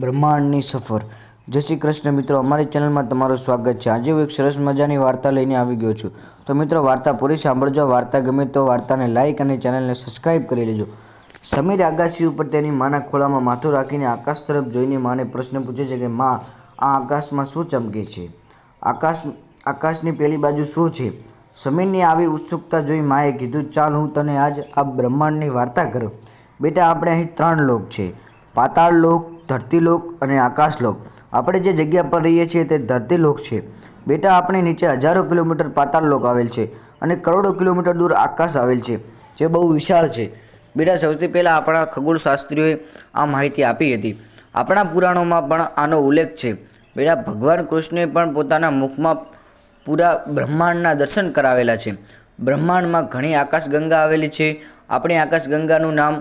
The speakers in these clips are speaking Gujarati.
બ્રહ્માંડની સફર। જય શ્રી કૃષ્ણ મિત્રો, અમારી ચેનલમાં તમારું સ્વાગત છે। આજે હું એક સરસ મજાની વાર્તા લઈને આવી ગયો છું। તો મિત્રો, વાર્તા પૂરી સાંભળજો। વાર્તા ગમે તો વાર્તાને લાઇક અને ચેનલને સબસ્ક્રાઇબ કરી લેજો। સમીર આગાશી ઉપર તેની માના ખોળામાં માથું રાખીને આકાશ તરફ જોઈને માને પ્રશ્ન પૂછે છે કે માં, આ આકાશમાં શું ચમકે છે? આકાશની પેલી બાજુ શું છે? સમીરની આવી ઉત્સુકતા જોઈ માએ કીધું, ચાલ હું તને આજ આ બ્રહ્માંડની વાર્તા કરું। બેટા, આપણે અહીં 3 લોક છે, પાતાળ લોક, ધરતીલોક અને આકાશલોક। આપણે જે જગ્યા પર રહીએ છીએ તે ધરતીલોક છે। બેટા, આપણે નીચે હજારો કિલોમીટર પાતાળલોક આવેલ છે અને કરોડો કિલોમીટર દૂર આકાશ આવેલ છે, જે બહુ વિશાળ છે। બેટા, સૌથી પહેલાં આપણા ખગોળશાસ્ત્રીઓએ આ માહિતી આપી હતી। આપણા પુરાણોમાં પણ આનો ઉલ્લેખ છે। બેટા, ભગવાન કૃષ્ણએ પણ પોતાના મુખમાં પૂરા બ્રહ્માંડના દર્શન કરાવેલા છે। બ્રહ્માંડમાં ઘણી આકાશગંગા આવેલી છે। આપણી આકાશગંગાનું નામ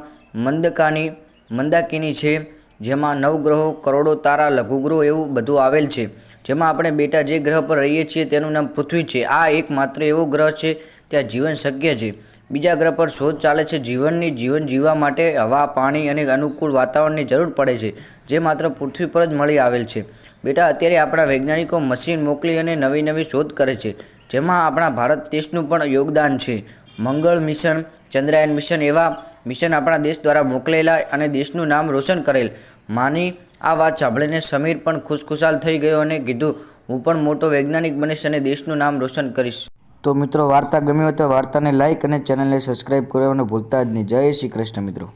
મંદાકિની છે, જેમાં નવગ્રહો, કરોડો તારા, લઘુગ્રહો એવું બધું આવેલ છે। જેમાં આપણે બેટા જે ગ્રહ પર રહીએ છીએ તેનું નામ પૃથ્વી છે। આ એકમાત્ર એવો ગ્રહ છે ત્યાં જીવન શક્ય છે। બીજા ગ્રહ પર શોધ ચાલે છે। જીવન જીવવા માટે હવા, પાણી અને અનુકૂળ વાતાવરણની જરૂર પડે છે, જે માત્ર પૃથ્વી પર જ મળી આવેલ છે। બેટા, અત્યારે આપણા વૈજ્ઞાનિકો મશીન મોકલી અને નવી શોધ કરે છે, જેમાં આપણા ભારત દેશનું પણ યોગદાન છે। મંગળ મિશન, ચંદ્રયાન મિશન એવા મિશન આપણા દેશ દ્વારા મોકલેલા અને દેશનું નામ રોશન કરેલ। માની આ વાત સાંભળીને સમીર પણ ખુશખુશાલ થઈ ગયો અને કીધું, હું પણ મોટો વૈજ્ઞાનિક બનીશ અને દેશનું નામ રોશન કરીશ। તો મિત્રો, વાર્તા ગમી હોય તો વાર્તાને લાઇક અને ચેનલને સબસ્ક્રાઇબ કરવાનું ભૂલતા જ નહીં। જય શ્રી કૃષ્ણ મિત્રો।